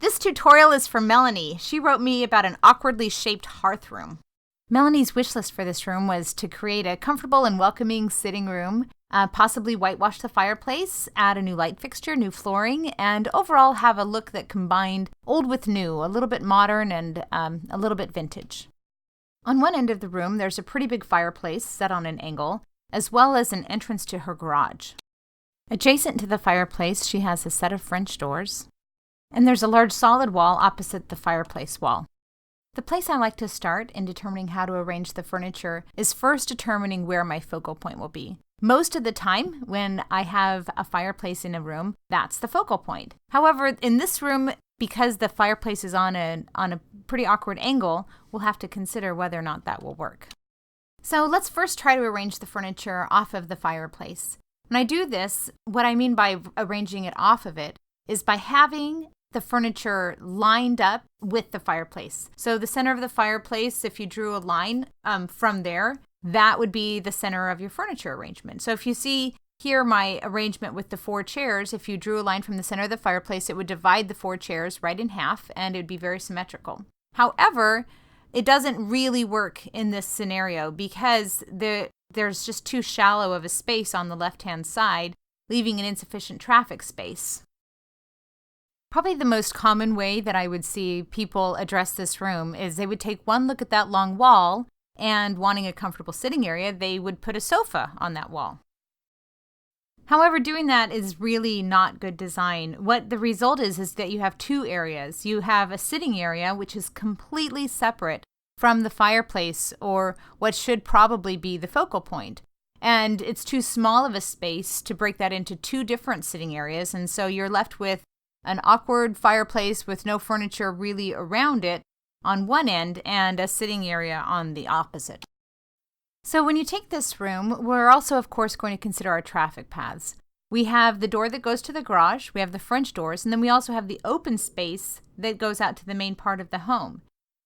This tutorial is from Melanie. She wrote me about an awkwardly shaped hearth room. Melanie's wish list for this room was to create a comfortable and welcoming sitting room, possibly whitewash the fireplace, add a new light fixture, new flooring, and overall have a look that combined old with new, a little bit modern and a little bit vintage. On one end of the room, there's a pretty big fireplace set on an angle, as well as an entrance to her garage. Adjacent to the fireplace, she has a set of French doors, and there's a large solid wall opposite the fireplace wall. The place I like to start in determining how to arrange the furniture is first determining where my focal point will be. Most of the time, when I have a fireplace in a room, that's the focal point. However, in this room, because the fireplace is on a pretty awkward angle, we'll have to consider whether or not that will work. So let's first try to arrange the furniture off of the fireplace. When I do this, what I mean by arranging it off of it is by having the furniture lined up with the fireplace. So the center of the fireplace, if you drew a line from there, that would be the center of your furniture arrangement. So if you see here my arrangement with the 4 chairs, if you drew a line from the center of the fireplace, it would divide the 4 chairs right in half and it would be very symmetrical. However, it doesn't really work in this scenario because there's just too shallow of a space on the left-hand side, leaving an insufficient traffic space. Probably the most common way that I would see people address this room is they would take one look at that long wall and, wanting a comfortable sitting area, they would put a sofa on that wall. However, doing that is really not good design. What the result is that you have 2 areas. You have a sitting area, which is completely separate from the fireplace, or what should probably be the focal point. And it's too small of a space to break that into 2 different sitting areas, and so you're left with an awkward fireplace with no furniture really around it on one end and a sitting area on the opposite. So when you take this room, we're also, of course, going to consider our traffic paths. We have the door that goes to the garage, we have the French doors, and then we also have the open space that goes out to the main part of the home.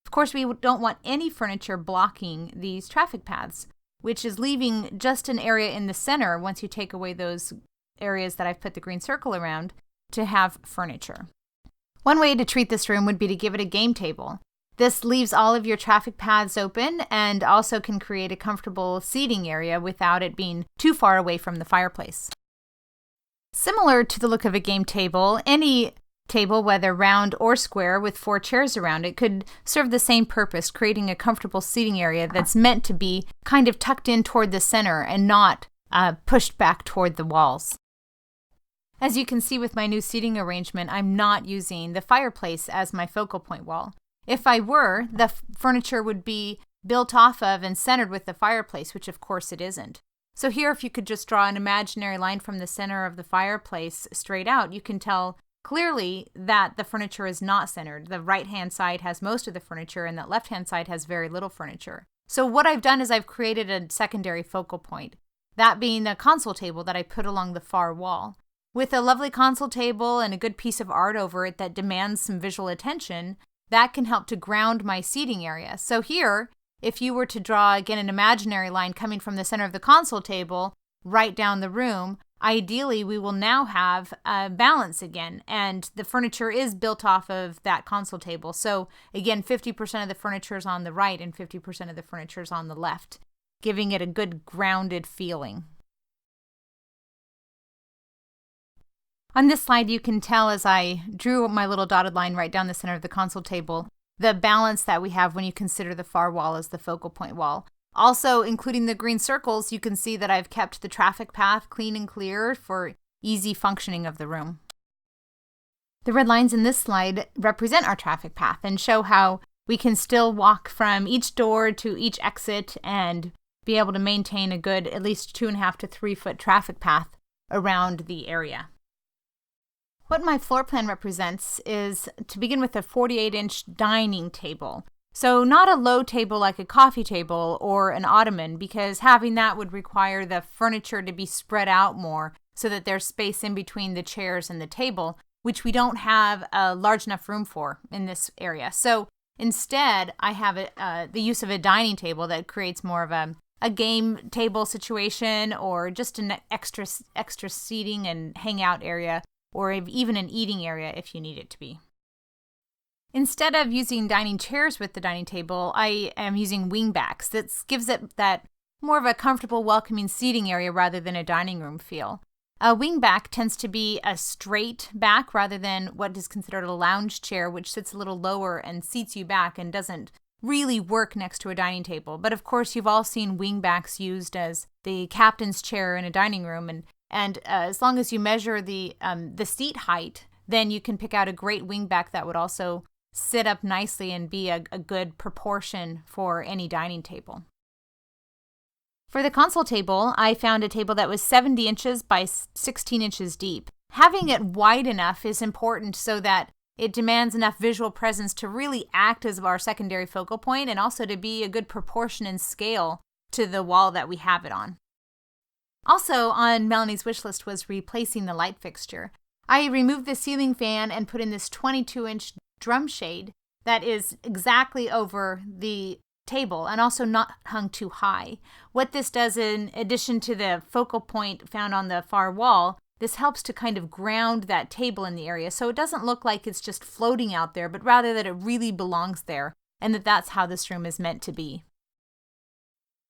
Of course, we don't want any furniture blocking these traffic paths, which is leaving just an area in the center, once you take away those areas that I've put the green circle around, to have furniture. One way to treat this room would be to give it a game table. This leaves all of your traffic paths open and also can create a comfortable seating area without it being too far away from the fireplace. Similar to the look of a game table, any table, whether round or square with 4 chairs around it, could serve the same purpose, creating a comfortable seating area that's meant to be kind of tucked in toward the center and not pushed back toward the walls. As you can see with my new seating arrangement, I'm not using the fireplace as my focal point wall. If I were, the furniture would be built off of and centered with the fireplace, which of course it isn't. So here, if you could just draw an imaginary line from the center of the fireplace straight out, you can tell clearly that the furniture is not centered. The right-hand side has most of the furniture and that left-hand side has very little furniture. So what I've done is I've created a secondary focal point, that being the console table that I put along the far wall. With a lovely console table and a good piece of art over it that demands some visual attention, that can help to ground my seating area. So here, if you were to draw, again, an imaginary line coming from the center of the console table right down the room, ideally we will now have a balance again, and the furniture is built off of that console table. So again, 50% of the furniture is on the right and 50% of the furniture is on the left, giving it a good grounded feeling. On this slide, you can tell as I drew my little dotted line right down the center of the console table, the balance that we have when you consider the far wall as the focal point wall. Also, including the green circles, you can see that I've kept the traffic path clean and clear for easy functioning of the room. The red lines in this slide represent our traffic path and show how we can still walk from each door to each exit and be able to maintain a good at least 2.5 to 3 foot traffic path around the area. What my floor plan represents is, to begin with, a 48-inch dining table. So not a low table like a coffee table or an ottoman, because having that would require the furniture to be spread out more so that there's space in between the chairs and the table, which we don't have a large enough room for in this area. So instead, I have the use of a dining table that creates more of a game table situation, or just an extra seating and hangout area, or even an eating area if you need it to be. Instead of using dining chairs with the dining table, I am using wing backs. That gives it that more of a comfortable, welcoming seating area rather than a dining room feel. A wing back tends to be a straight back rather than what is considered a lounge chair, which sits a little lower and seats you back and doesn't really work next to a dining table. But of course, you've all seen wing backs used as the captain's chair in a dining room, and as long as you measure the seat height, then you can pick out a great wing back that would also sit up nicely and be a good proportion for any dining table. For the console table, I found a table that was 70 inches by 16 inches deep. Having it wide enough is important so that it demands enough visual presence to really act as our secondary focal point and also to be a good proportion and scale to the wall that we have it on. Also on Melanie's wish list was replacing the light fixture. I removed the ceiling fan and put in this 22-inch drum shade that is exactly over the table and also not hung too high. What this does, in addition to the focal point found on the far wall, this helps to kind of ground that table in the area so it doesn't look like it's just floating out there, but rather that it really belongs there and that's how this room is meant to be.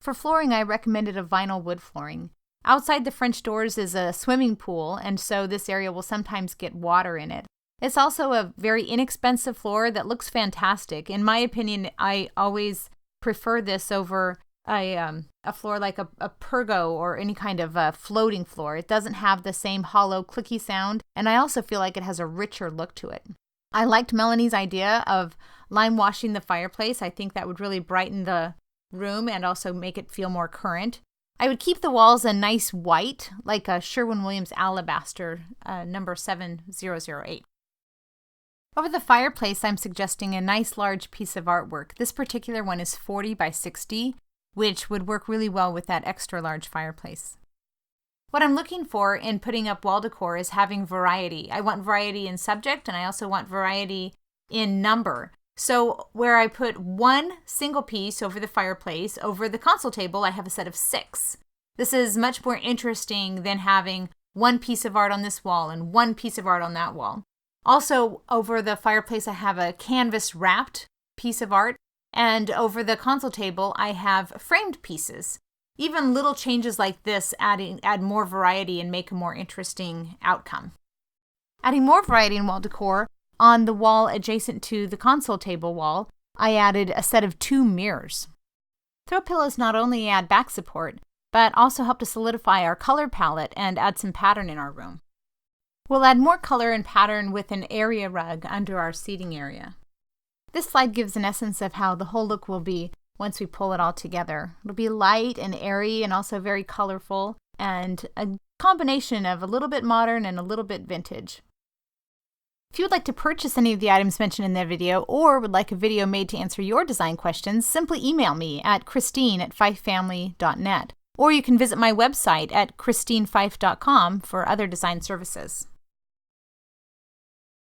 For flooring, I recommended a vinyl wood flooring. Outside the French doors is a swimming pool, and so this area will sometimes get water in it. It's also a very inexpensive floor that looks fantastic. In my opinion, I always prefer this over a floor like a pergo or any kind of floating floor. It doesn't have the same hollow, clicky sound, and I also feel like it has a richer look to it. I liked Melanie's idea of lime washing the fireplace. I think that would really brighten the room and also make it feel more current. I would keep the walls a nice white, like a Sherwin-Williams alabaster, number 7008. Over the fireplace, I'm suggesting a nice large piece of artwork. This particular one is 40 by 60, which would work really well with that extra large fireplace. What I'm looking for in putting up wall decor is having variety. I want variety in subject, and I also want variety in number. So where I put one single piece over the fireplace, over the console table, I have a set of 6. This is much more interesting than having one piece of art on this wall and one piece of art on that wall. Also, over the fireplace, I have a canvas wrapped piece of art, and over the console table, I have framed pieces. Even little changes like this add more variety and make a more interesting outcome. Adding more variety in wall decor, on the wall adjacent to the console table wall, I added a set of 2 mirrors. Throw pillows not only add back support, but also help to solidify our color palette and add some pattern in our room. We'll add more color and pattern with an area rug under our seating area. This slide gives an essence of how the whole look will be once we pull it all together. It'll be light and airy and also very colorful, and a combination of a little bit modern and a little bit vintage. If you would like to purchase any of the items mentioned in the video or would like a video made to answer your design questions, simply email me at christine@fifefamily.net, or you can visit my website at christinefife.com for other design services.